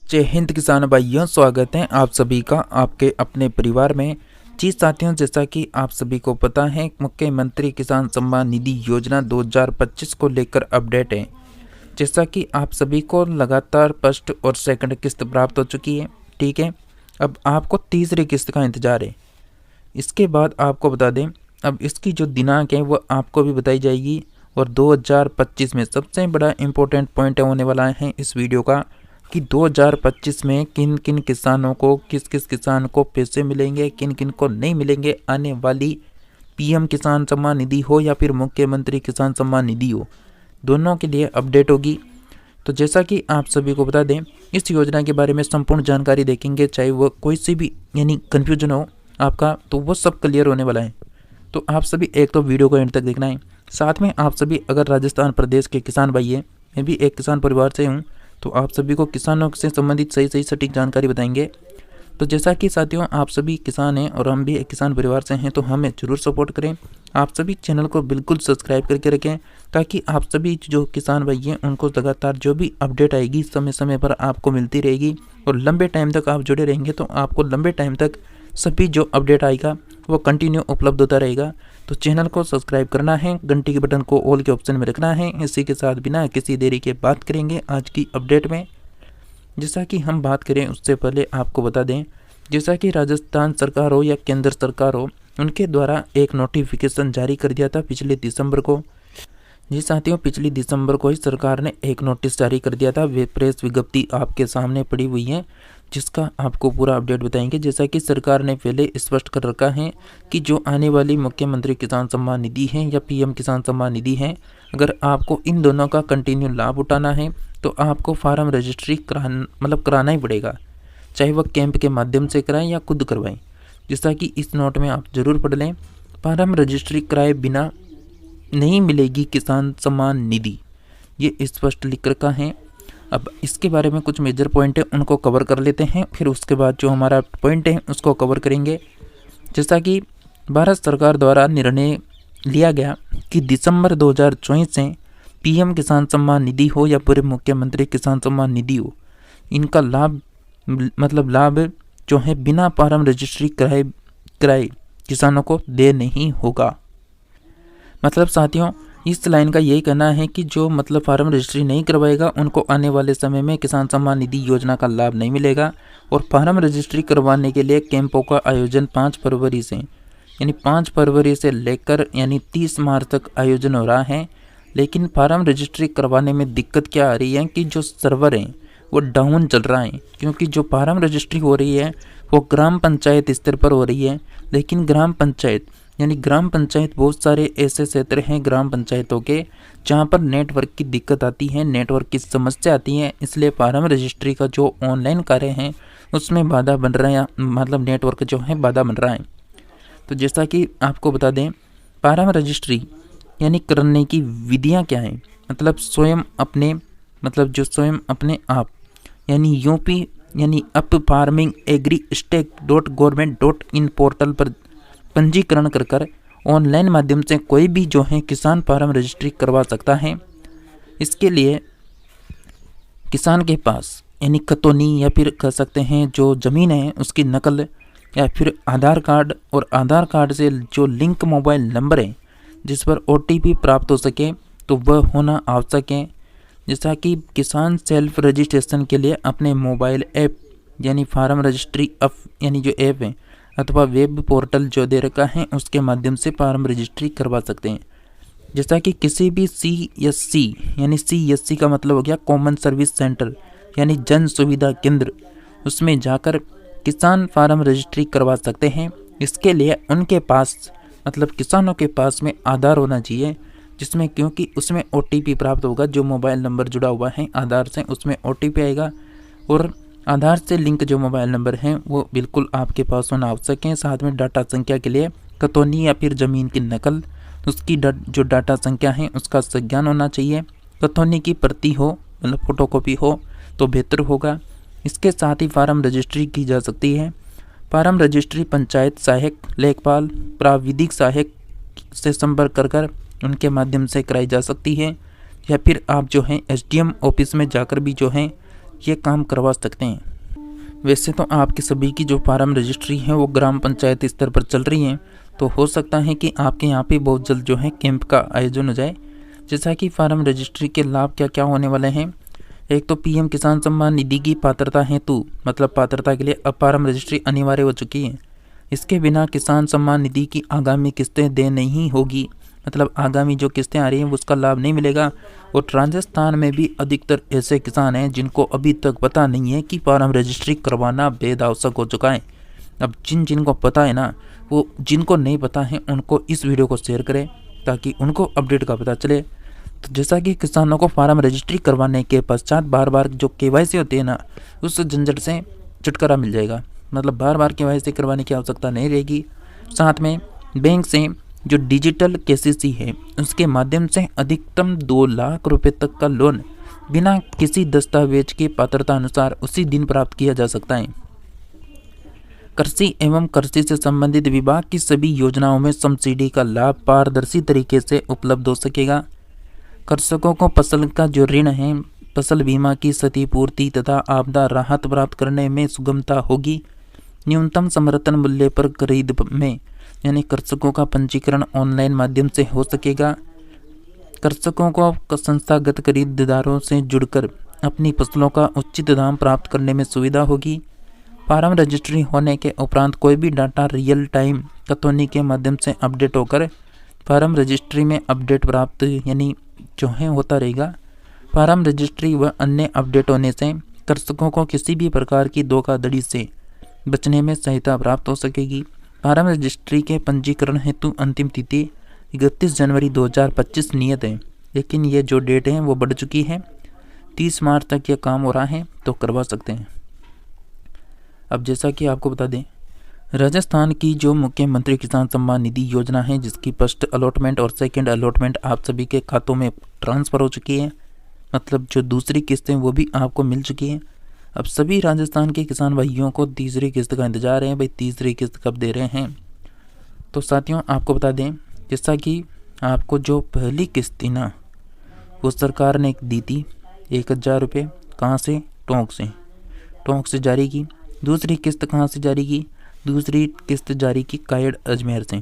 जय हिंद किसान भाइयों, स्वागत है आप सभी का आपके अपने परिवार में। जी साथियों, जैसा कि आप सभी को पता है, मुख्यमंत्री किसान सम्मान निधि योजना 2025 को लेकर अपडेट है। जैसा कि आप सभी को लगातार फर्स्ट और सेकंड किस्त प्राप्त हो चुकी है। ठीक है, अब आपको तीसरी किस्त का इंतजार है। इसके बाद आपको बता दें, अब इसकी जो दिनांक है वो आपको भी बताई जाएगी। और 2025 में सबसे बड़ा इम्पोर्टेंट पॉइंट होने वाला है इस वीडियो का कि 2025 में किन किन किसानों को, किस किस किसान को पैसे मिलेंगे, किन किन को नहीं मिलेंगे। आने वाली पीएम किसान सम्मान निधि हो या फिर मुख्यमंत्री किसान सम्मान निधि हो, दोनों के लिए अपडेट होगी। तो जैसा कि आप सभी को बता दें, इस योजना के बारे में संपूर्ण जानकारी देखेंगे, चाहे वो कोई सी भी कन्फ्यूजन हो आपका, तो वो सब क्लियर होने वाला है। तो आप सभी एक तो वीडियो को एंड तक देखना है। साथ में आप सभी अगर राजस्थान प्रदेश के किसान भाई हैं, मैं भी एक किसान परिवार से हूँ, तो आप सभी को किसानों से संबंधित सही सटीक जानकारी बताएंगे। तो जैसा कि साथियों, आप सभी किसान हैं और हम भी एक किसान परिवार से हैं, तो हमें ज़रूर सपोर्ट करें। आप सभी चैनल को बिल्कुल सब्सक्राइब करके रखें, ताकि आप सभी जो किसान भाई हैं उनको लगातार जो भी अपडेट आएगी समय समय पर आपको मिलती रहेगी। और लंबे टाइम तक आप जुड़े रहेंगे तो आपको लंबे टाइम तक सभी जो अपडेट आएगा वो कंटिन्यू उपलब्ध होता रहेगा। तो चैनल को सब्सक्राइब करना है, घंटी के बटन को ऑल के ऑप्शन में रखना है। इसी के साथ बिना किसी देरी के बात करेंगे आज की अपडेट में। जैसा कि हम बात करें उससे पहले आपको बता दें, जैसा कि राजस्थान सरकार हो या केंद्र सरकार हो, उनके द्वारा एक नोटिफिकेशन जारी कर दिया था पिछले दिसंबर को। जी साथियों, पिछली दिसंबर को ही सरकार ने एक नोटिस जारी कर दिया था। वे प्रेस विज्ञप्ति आपके सामने पड़ी हुई है, जिसका आपको पूरा अपडेट बताएंगे। जैसा कि सरकार ने पहले स्पष्ट कर रखा है कि जो आने वाली मुख्यमंत्री किसान सम्मान निधि है या पीएम किसान सम्मान निधि है, अगर आपको इन दोनों का कंटिन्यू लाभ उठाना है तो आपको फार्म रजिस्ट्री कराना ही पड़ेगा, चाहे वह कैंप के माध्यम से कराएं या खुद करवाएं। जैसा कि इस नोट में आप जरूर पढ़ लें, फार्म रजिस्ट्री कराए बिना नहीं मिलेगी किसान सम्मान निधि, ये स्पष्ट लिख रखा है। अब इसके बारे में कुछ मेजर पॉइंट है, उनको कवर कर लेते हैं, फिर उसके बाद जो हमारा पॉइंट है उसको कवर करेंगे। जैसा कि भारत सरकार द्वारा निर्णय लिया गया कि दिसंबर 2024 से पीएम किसान सम्मान निधि हो या पूर्व मुख्यमंत्री किसान सम्मान निधि हो, इनका लाभ जो है बिना फार्म रजिस्ट्री कराए किसानों को दे नहीं होगा। मतलब साथियों, इस लाइन का यही कहना है कि जो फार्म रजिस्ट्री नहीं करवाएगा उनको आने वाले समय में किसान सम्मान निधि योजना का लाभ नहीं मिलेगा। और फार्म रजिस्ट्री करवाने के लिए कैंपों का आयोजन 5 फरवरी से 5 फरवरी से लेकर 30 मार्च तक आयोजन हो रहा है। लेकिन फार्म रजिस्ट्री करवाने में दिक्कत क्या आ रही है कि जो सर्वर हैं वो डाउन चल रहा है, क्योंकि जो फार्म रजिस्ट्री हो रही है वो ग्राम पंचायत स्तर पर हो रही है। लेकिन ग्राम पंचायत बहुत सारे ऐसे क्षेत्र हैं ग्राम पंचायतों के जहां पर नेटवर्क की दिक्कत आती है, नेटवर्क की समस्या आती है। इसलिए फार्म रजिस्ट्री का जो ऑनलाइन कार्य है उसमें बाधा बन रहा है, नेटवर्क जो है बाधा बन रहा है। तो जैसा कि आपको बता दें, फार्म रजिस्ट्री करने की विधियां क्या हैं, स्वयं अपने आप यूपी अप फार्मिंग एग्री स्टेक.gov.in पोर्टल पर पंजीकरण कर ऑनलाइन माध्यम से कोई भी जो है किसान फार्म रजिस्ट्री करवा सकता है। इसके लिए किसान के पास खतौनी या फिर कह सकते हैं जो ज़मीन है उसकी नकल, या फिर आधार कार्ड, और आधार कार्ड से जो लिंक मोबाइल नंबर है जिस पर OTP प्राप्त हो सके तो वह होना आवश्यक है। जैसा कि किसान सेल्फ रजिस्ट्रेशन के लिए अपने मोबाइल ऐप फार्म रजिस्ट्री जो ऐप है अथवा वेब पोर्टल जो दे रखा है उसके माध्यम से फार्म रजिस्ट्री करवा सकते हैं। जैसा कि किसी भी CSC का मतलब हो गया कॉमन सर्विस सेंटर जन सुविधा केंद्र, उसमें जाकर किसान फार्म रजिस्ट्री करवा सकते हैं। इसके लिए उनके पास किसानों के पास में आधार होना चाहिए, जिसमें क्योंकि उसमें OTP प्राप्त होगा, जो मोबाइल नंबर जुड़ा हुआ है आधार से उसमें OTP आएगा। और आधार से लिंक जो मोबाइल नंबर हैं वो बिल्कुल आपके पास होना आवश्यक है। साथ में डाटा संख्या के लिए खतौनी या फिर ज़मीन की नकल, उसकी जो डाटा संख्या है उसका संज्ञान होना चाहिए। खतौनी की प्रति हो, फोटोकॉपी हो तो बेहतर होगा। इसके साथ ही फार्म रजिस्ट्री की जा सकती है। फार्म रजिस्ट्री पंचायत सहायक, लेखपाल, प्राविधिक सहायक से संपर्क कर उनके माध्यम से कराई जा सकती है, या फिर आप जो है SDM ऑफिस में जाकर भी जो है ये काम करवा सकते हैं। वैसे तो आपके सभी की जो फार्म रजिस्ट्री है वो ग्राम पंचायत स्तर पर चल रही है, तो हो सकता है कि आपके यहाँ पे बहुत जल्द जो है कैंप का आयोजन हो जाए। जैसा कि फार्म रजिस्ट्री के लाभ क्या क्या होने वाले हैं, एक तो पीएम किसान सम्मान निधि की पात्रता हेतु मतलब पात्रता के लिए अब फार्म रजिस्ट्री अनिवार्य हो चुकी है। इसके बिना किसान सम्मान निधि की आगामी किस्तें दे नहीं होगी, मतलब आगामी जो किस्तें आ रही हैं उसका लाभ नहीं मिलेगा। और राजस्थान में भी अधिकतर ऐसे किसान हैं जिनको अभी तक पता नहीं है कि फार्म रजिस्ट्री करवाना बेहद आवश्यक हो चुका है। अब जिनको पता है ना, वो जिनको नहीं पता है उनको इस वीडियो को शेयर करें ताकि उनको अपडेट का पता चले। तो जैसा कि किसानों को फार्म रजिस्ट्री करवाने के पश्चात बार बार जो केवाईसी होती है ना, उस झंझट से छुटकारा मिल जाएगा, मतलब बार बार केवाईसी करवाने की आवश्यकता नहीं रहेगी। साथ में बैंक से जो डिजिटल केसीसी है उसके माध्यम से अधिकतम 2 लाख रुपए तक का लोन बिना किसी दस्तावेज के पात्रता अनुसार उसी दिन प्राप्त किया जा सकता है। कृषि एवं कृषि से संबंधित विभाग की सभी योजनाओं में सब्सिडी का लाभ पारदर्शी तरीके से उपलब्ध हो सकेगा। कृषकों को फसल का जो ऋण है, फसल बीमा की क्षतिपूर्ति तथा आपदा राहत प्राप्त करने में सुगमता होगी। न्यूनतम समर्थन मूल्य पर खरीद में यानी कृषकों का पंजीकरण ऑनलाइन माध्यम से हो सकेगा। कृषकों को संस्थागत खरीदारों से जुड़कर अपनी फसलों का उचित दाम प्राप्त करने में सुविधा होगी। फार्म रजिस्ट्री होने के उपरांत कोई भी डाटा रियल टाइम कथौनी के माध्यम से अपडेट होकर फार्म रजिस्ट्री में अपडेट प्राप्त यानी जो है होता रहेगा। फार्म रजिस्ट्री व अन्य अपडेट होने से कृषकों को किसी भी प्रकार की धोखाधड़ी से बचने में सहायता प्राप्त हो सकेगी। फार्म रजिस्ट्री के पंजीकरण हेतु अंतिम तिथि 31 जनवरी 2025 नियत है, लेकिन ये जो डेट है वो बढ़ चुकी है। 30 मार्च तक ये काम हो रहा है, तो करवा सकते हैं। अब जैसा कि आपको बता दें, राजस्थान की जो मुख्यमंत्री किसान सम्मान निधि योजना है जिसकी फर्स्ट अलॉटमेंट और सेकंड अलॉटमेंट आप सभी के खातों में ट्रांसफ़र हो चुकी है, मतलब जो दूसरी किस्तें वो भी आपको मिल चुकी हैं। अब सभी राजस्थान के किसान भाइयों को तीसरी किस्त का इंतजार है, भाई तीसरी किस्त कब दे रहे हैं। तो साथियों आपको बता दें, जैसा कि आपको जो पहली किस्त थी ना वो सरकार ने दी थी 1000 रुपये, कहाँ से, टोंक से जारी की। दूसरी किस्त कहाँ से जारी की, दूसरी किस्त जारी की कायड़ अजमेर से,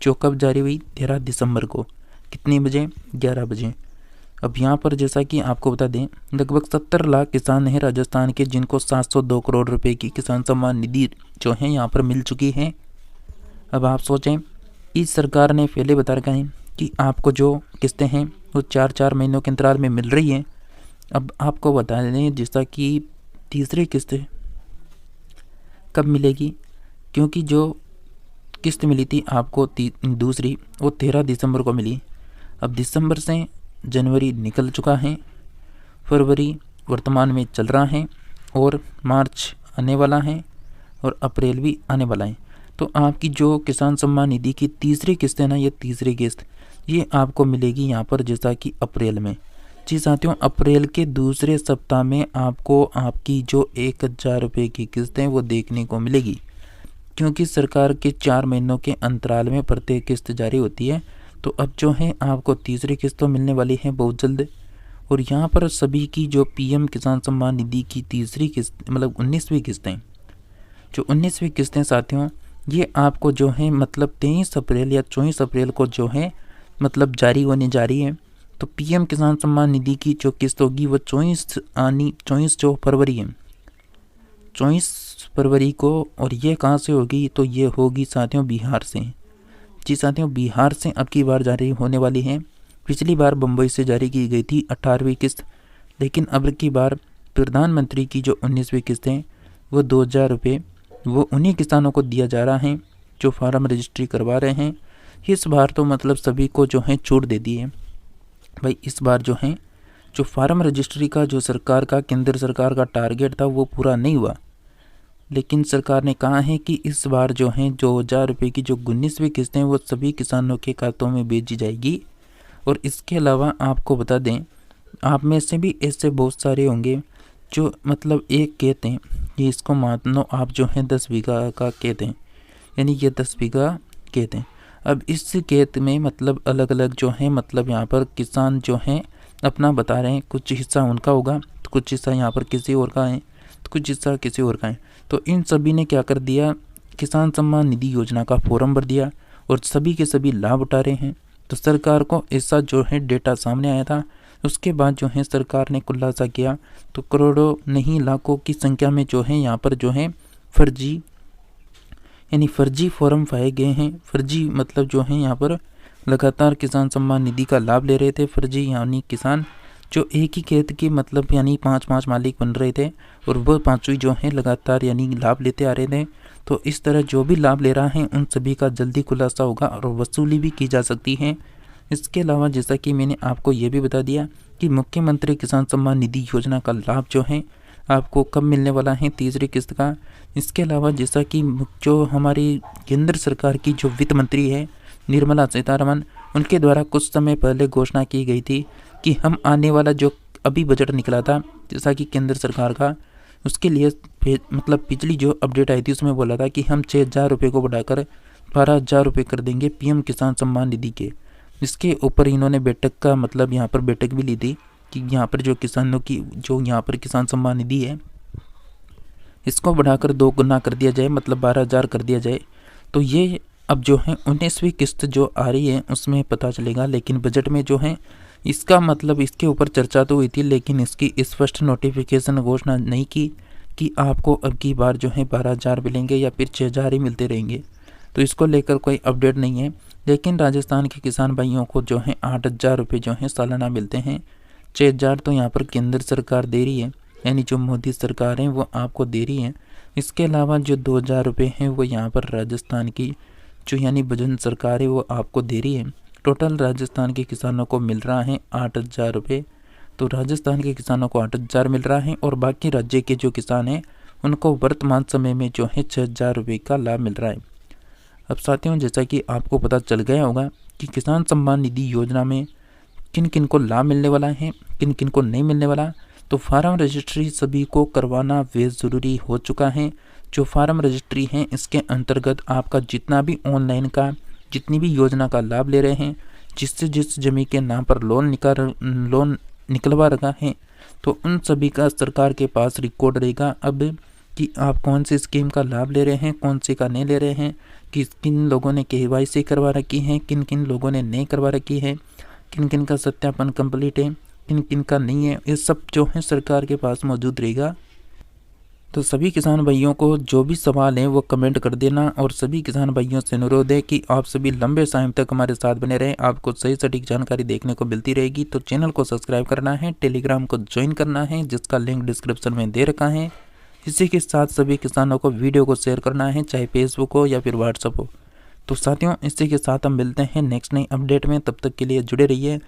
जो कब जारी हुई 13 दिसंबर को, कितने बजे, 11 बजे। अब यहाँ पर जैसा कि आपको बता दें, लगभग 70 लाख किसान हैं राजस्थान के जिनको 702 करोड़ रुपए की किसान सम्मान निधि जो है यहाँ पर मिल चुकी है। अब आप सोचें, इस सरकार ने पहले बता रखा है कि आपको जो किस्तें हैं वो 4-4 महीनों के अंतराल में मिल रही हैं। अब आपको बता दें जैसा कि तीसरी किस्त कब मिलेगी, क्योंकि जो किस्त मिली थी आपको दूसरी वो 13 दिसंबर को मिली। अब दिसंबर से जनवरी निकल चुका है, फरवरी वर्तमान में चल रहा है और मार्च आने वाला है और अप्रैल भी आने वाला है। तो आपकी जो किसान सम्मान निधि की तीसरी किस्त है ना, ये तीसरी किस्त ये आपको मिलेगी यहाँ पर जैसा कि अप्रैल में। जी साथियों, अप्रैल के दूसरे सप्ताह में आपको आपकी जो 1000 रुपये की किस्त है वो देखने को मिलेगी, क्योंकि सरकार के 4 महीनों के अंतराल में प्रत्येक किस्त जारी होती है। तो अब जो है आपको तीसरी किस्त तो मिलने वाली है बहुत जल्द। और यहाँ पर सभी की जो पीएम किसान सम्मान निधि की तीसरी किस्त मतलब 19वीं किस्तें, जो 19वीं किस्तें साथियों ये आपको जो है मतलब 23 अप्रैल या 24 अप्रैल को जो है मतलब जारी होने जा रही है। तो पीएम किसान सम्मान निधि की जो किस्त होगी वो 24 जो फरवरी है, 24 फरवरी को। और ये कहाँ से होगी, तो ये होगी साथियों बिहार से। जी साथियों, बिहार से अब की बार जारी होने वाली है। पिछली बार बम्बई से जारी की गई थी 18वीं किस्त, लेकिन अब की बार प्रधानमंत्री की जो 19वीं किस्त है वो 2000 रुपये वो उन्हीं किसानों को दिया जा रहा है जो फार्म रजिस्ट्री करवा रहे हैं। इस बार तो मतलब सभी को जो है छूट दे दी है भाई। इस बार जो है जो फार्म रजिस्ट्री का जो सरकार का केंद्र सरकार का टारगेट था वो पूरा नहीं हुआ, लेकिन सरकार ने कहा है कि इस बार जो है 2000 रुपये की जो 19वीं किस्तें वो सभी किसानों के खातों में भेजी जाएगी। और इसके अलावा आपको बता दें, आप में से भी ऐसे बहुत सारे होंगे जो मतलब एक खेत हैं, ये इसको मान लो आप जो है 10 बीघा का खेत हैं, यानी ये 10 बीघा खेत हैं। अब इस खेत में मतलब अलग अलग जो है मतलब यहाँ पर किसान जो हैं अपना बता रहे हैं, कुछ हिस्सा उनका होगा तो कुछ हिस्सा यहाँ पर किसी और का है, तो कुछ हिस्सा किसी और का है। तो इन सभी ने क्या कर दिया, किसान सम्मान निधि योजना का फॉर्म भर दिया और सभी के सभी लाभ उठा रहे हैं। तो सरकार को ऐसा जो है डेटा सामने आया था। उसके बाद जो है सरकार ने खुलासा किया, तो करोड़ों नहीं लाखों की संख्या में जो है यहाँ पर जो है फर्जी फॉर्म पाए गए हैं। फर्जी मतलब जो है यहाँ पर लगातार किसान सम्मान निधि का लाभ ले रहे थे। फर्जी यानी किसान जो एक ही खेत की मतलब यानी 5 मालिक बन रहे थे और वो पांचवी जो है लगातार यानी लाभ लेते आ रहे थे। तो इस तरह जो भी लाभ ले रहा है उन सभी का जल्दी खुलासा होगा और वसूली भी की जा सकती है। इसके अलावा जैसा कि मैंने आपको ये भी बता दिया कि मुख्यमंत्री किसान सम्मान निधि योजना का लाभ जो है आपको कब मिलने वाला है, तीसरी किस्त का। इसके अलावा जैसा कि जो हमारी केंद्र सरकार की जो वित्त मंत्री है निर्मला सीतारमण, उनके द्वारा कुछ समय पहले घोषणा की गई थी कि हम आने वाला जो अभी बजट निकला था जैसा कि केंद्र सरकार का, उसके लिए मतलब पिछली जो अपडेट आई थी उसमें बोला था कि हम 6,000 रुपये को बढ़ाकर 12,000 रुपये कर देंगे पीएम किसान सम्मान निधि के। इसके ऊपर इन्होंने बैठक का मतलब यहाँ पर बैठक भी ली थी कि यहाँ पर जो किसानों की जो यहाँ पर किसान सम्मान निधि है इसको बढ़ाकर 2 गुना कर दिया जाए, मतलब 12,000 कर दिया जाए। तो ये अब जो है 19वीं किस्त जो आ रही है उसमें पता चलेगा। लेकिन बजट में जो है इसका मतलब इसके ऊपर चर्चा तो हुई थी, लेकिन इसकी स्पष्ट नोटिफिकेशन घोषणा नहीं की कि आपको अब की बार जो है 12,000 मिलेंगे या फिर 6,000 ही मिलते रहेंगे। तो इसको लेकर कोई अपडेट नहीं है। लेकिन राजस्थान के किसान भाइयों को जो है 8,000 रुपये जो है सालाना मिलते हैं। 6,000 तो यहाँ पर केंद्र सरकार दे रही है, यानी जो मोदी सरकार है वो आपको दे रही है। इसके अलावा जो 2,000 रुपये हैं वो यहाँ पर राजस्थान की जो यानी भजन सरकार है वो आपको दे रही है। टोटल राजस्थान के किसानों को मिल रहा है 8,000 रुपये। तो राजस्थान के किसानों को 8,000 मिल रहा है और बाकी राज्य के जो किसान हैं उनको वर्तमान समय में जो है 6,000 रुपये का लाभ मिल रहा है। अब साथियों, जैसा कि आपको पता चल गया होगा कि किसान सम्मान निधि योजना में किन किन को लाभ मिलने वाला है, किन किन को नहीं मिलने वाला। तो फार्म रजिस्ट्री सभी को करवाना बेहद ज़रूरी हो चुका है। जो फार्म रजिस्ट्री है इसके अंतर्गत आपका जितना भी ऑनलाइन का जितनी भी योजना का लाभ ले रहे हैं, जिससे जिस जमीन के नाम पर लोन निकलवा रखा है, तो उन सभी का सरकार के पास रिकॉर्ड रहेगा अब कि आप कौन सी स्कीम का लाभ ले रहे हैं, कौन सी का नहीं ले रहे हैं, किन लोगों ने KYC करवा रखी है, किन किन लोगों ने नहीं करवा रखी है, किन किन का सत्यापन कंप्लीट है, किन किन का नहीं है। ये सब जो है सरकार के पास मौजूद रहेगा। तो सभी किसान भाइयों को जो भी सवाल है वो कमेंट कर देना और सभी किसान भाइयों से अनुरोध है कि आप सभी लंबे टाइम तक हमारे साथ बने रहें। आपको सही सटीक जानकारी देखने को मिलती रहेगी। तो चैनल को सब्सक्राइब करना है, टेलीग्राम को ज्वाइन करना है जिसका लिंक डिस्क्रिप्शन में दे रखा है। इसी के साथ सभी किसानों को वीडियो को शेयर करना है, चाहे फेसबुक हो या फिर व्हाट्सएप हो। तो साथियों, इसी के साथ हम मिलते हैं नेक्स्ट नई अपडेट में। तब तक के लिए जुड़े रहिए।